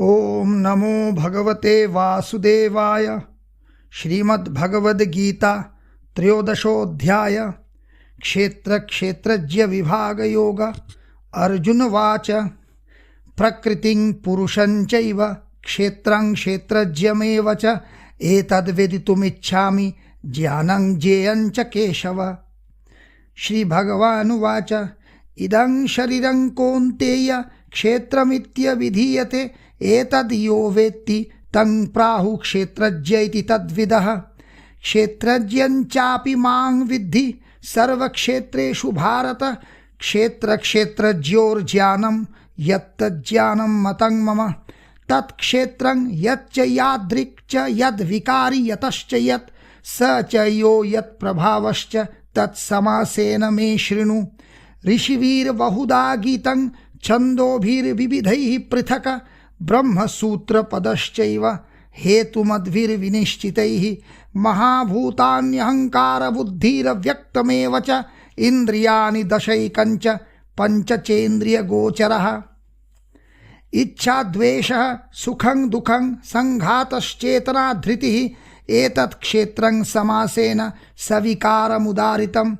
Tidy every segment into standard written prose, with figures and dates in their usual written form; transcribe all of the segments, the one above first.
ओम नमो भगवते वासुदेवाय। श्रीमद्भगवद्गीता त्रयोदशोऽध्याय। क्षेत्र क्षेत्रज्य विभाग योग। अर्जुनवाच प्रकृतिं पुरुषं चैव क्षेत्रं क्षेत्रज्यमेव च एतद्वेदितुमिच्छामि ज्ञानं ज्ञेयं च केशव। श्री भगवानुवाच इदं शरीरं कौन्तेय क्षेत्रमित्यभिधीयते एतद् यो वेत्ति तं प्राहुः क्षेत्रज्ञ इति तद्विदः। क्षेत्रज्ञं चापि मां विद्धि सर्वक्षेत्रेषु भारत। क्षेत्रक्षेत्रज्योर्ज्ञानं यत्तज्ज्ञानं मतं मम। तत्क्षेत्रं यच्च यादृक् च यद्विकारी यतश्च यत् स च यो यत्प्रभावश्च तत्समासेन मे शृणु। ऋषिभिर्बहुधा गीतं छन्दोभिर्विविधैः पृथक् ब्रह्मसूत्रपदश्चैव हेतुमद्भिर्विनिश्चितैः। महाभूतान्यहङ्कारबुद्धिरव्यक्तमेव च इन्द्रियाणि दशैकञ्च पञ्चचेन्द्रियगोचरः। इच्छाद्वेषः सुखं दुःखं सङ्घातश्चेतना धृतिः एतत् क्षेत्रं समासेन सविकारमुदारितम्।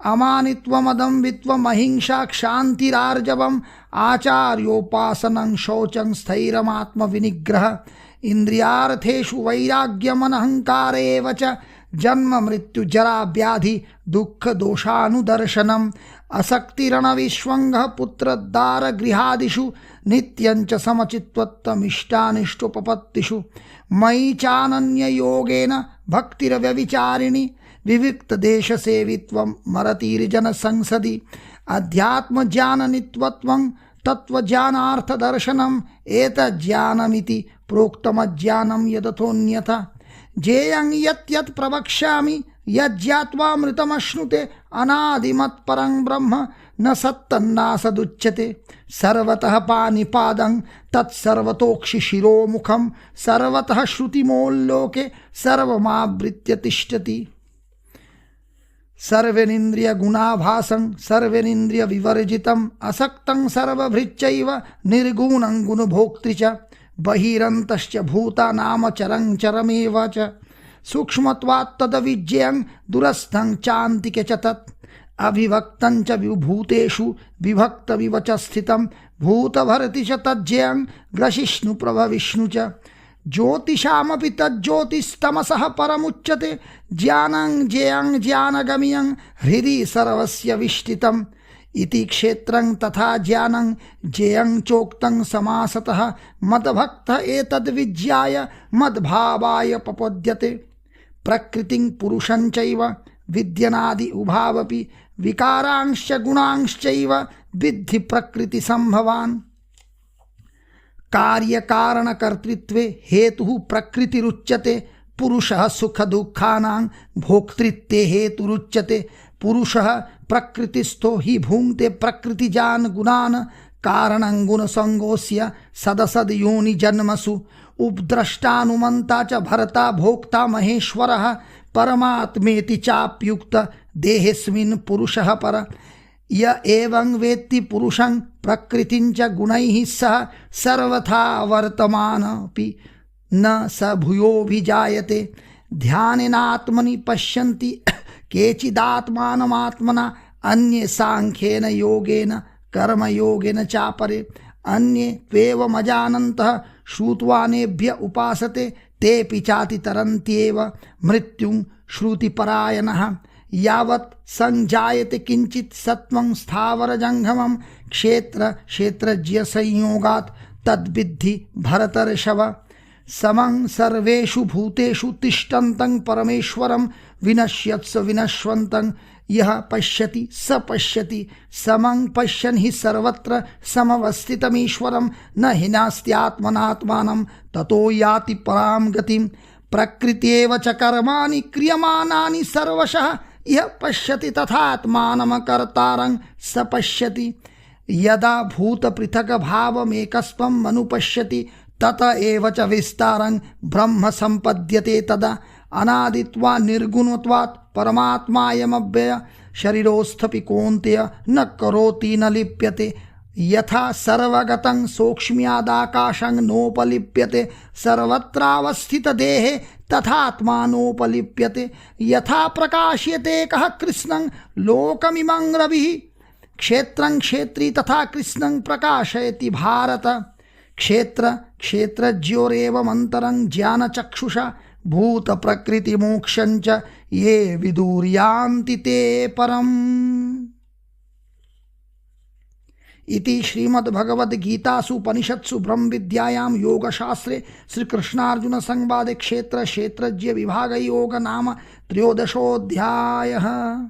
अमानित्वमदम्भित्वम् अहिंसा क्षान्तिरार्जवम् आचार्योपासनं शौचं स्थैर्यमात्मविनिग्रह। इन्द्रियार्थेषु वैराग्यमनहङ्कार एव च जन्म मृत्यु जरा व्याधि दुःख दोषानुदर्शनम्। असक्तिरणविश्वङ्गः पुत्रदारगृहादिषु नित्यं च समचित्वत्वमिष्टानिष्टोपपत्तिषु। मयि चानन्ययोगेन भक्तिरव्यभिचारिणि विविक्तदेशसेवित्वं मरतीर्जनसंसदि। अध्यात्मज्ञाननित्यत्वं तत्त्वज्ञानार्थदर्शनम् एतज्ज्ञानमिति प्रोक्तमज्ञानं यदथोऽन्यथा। ज्ञेयं यत् यत् प्रवक्ष्यामि यज्ज्ञात्वामृतमश्नुते अनादिमत्परं ब्रह्म न सत्तन्नासदुच्यते। सर्वतः पानिपादं तत्सर्वतोक्षिशिरोमुखं सर्वतः श्रुतिमोल्लोके सर्वमावृत्य तिष्ठति। सर्वेन्द्रियगुणाभासं सर्वेन्द्रियविवर्जितम् असक्तं सर्वभृच्चैव निर्गुणं गुणभोक्तृ च। बहिरन्तश्च भूतानामचरं चरमेव च सूक्ष्मत्वात् तदविज्ञेयं दूरस्थं चान्तिके च तत्। अविभक्तं च विभूतेषु विभक्तमिव च स्थितं भूतभरति च तज्ज्ञेयं ग्रसिष्णुप्रभविष्णु च। ज्योतिषामपि तज्ज्योतिस्तमसः परमुच्यते ज्ञानं ज्ञेयं ज्ञानगम्यं हृदि सर्वस्य विष्ठितम्। इति क्षेत्रं तथा ज्ञानं ज्ञेयं चोक्तं समासतः मद्भक्तः एतद्विज्ञाय मद्भावाय प्रपद्यते। प्रकृतिं पुरुषं चैव विद्यनादि उभावपि विकारांश्च गुणांश्चैव विद्धि प्रकृतिसम्भवान्। कार्यकारणकर्तृत्वे हेतुः प्रकृतिरुच्यते। पुरुषः सुखदुःखानां भोक्तृत्वे हेतुरुच्यते। पुरुषः प्रकृतिस्थो हि भुङ्क्ते प्रकृतिजान् गुणान्। कारणं गुणसङ्गोऽस्य सदसद्योनिजन्मसु। उपद्रष्टानुमन्ता च भर्ता भोक्ता महेश्वरः। परमात्मेति चाप्युक्त देहेऽस्मिन् पुरुषः पर। य एवं वेत्ति पुरुषं प्रकृतिं च गुणैः सह सर्वथा वर्तमानपि न स भूयोऽभिजायते। ध्यानेनात्मनि पश्यन्ति केचिदात्मानमात्मना अन्ये साङ्ख्येन योगेन कर्मयोगेन चापरे। अन्ये त्वेवमजानन्तः श्रुत्वानेभ्य उपासते तेऽपि चातितरन्त्येव मृत्युं श्रुतिपरायणः। यावत् संजायते किंचित् सत्वं स्थावरजङ्गमं क्षेत्र क्षेत्रज्ञसंयोगात् तद्विद्धि भरतर्षभ। समं सर्वेषु भूतेषु तिष्ठन्तं परमेश्वरं विनश्यत्स विनश्वन्तं यः पश्यति स पश्यति। समं पश्यन् हि सर्वत्र समवस्थितमीश्वरं न हिनास्त्यात्मनात्मानं ततो याति परां गतिं। प्रकृत्येव च कर्माणि क्रियमाणानि सर्वशः यः पश्यति तथात्मानमकर्तारं स पश्यति। यदा भूतपृथग्भावमेकस्त्वं मनुपश्यति तत एव च विस्तारं ब्रह्म सम्पद्यते तदा। अनादित्वा निर्गुणत्वात् परमात्मायमव्यय शरीरोस्थपि कौन्तेय न करोति न लिप्यते। यथा सर्वगतं सौक्ष्म्यादाकाशं नोपलिप्यते सर्वत्रावस्थितदेहे तथात्मानोपलिप्यते यथा प्रकाश्यते कः कृष्णं लोकमिमं रविः क्षेत्रं क्षेत्री तथा कृष्णं प्रकाशयति भारत क्षेत्र क्षेत्रज्योरेवमन्तरं ज्ञानचक्षुषा भूत प्रकृति मोक्षं च ये विदुर्यान्ति ते परम्। इति श्रीमद्भगवद्गीतासु उपनिषत्सु ब्रह्मविद्यायां योगशास्त्रे श्रीकृष्णार्जुन संवादे क्षेत्र क्षेत्रज्य विभागयोग नाम 13 अध्यायः।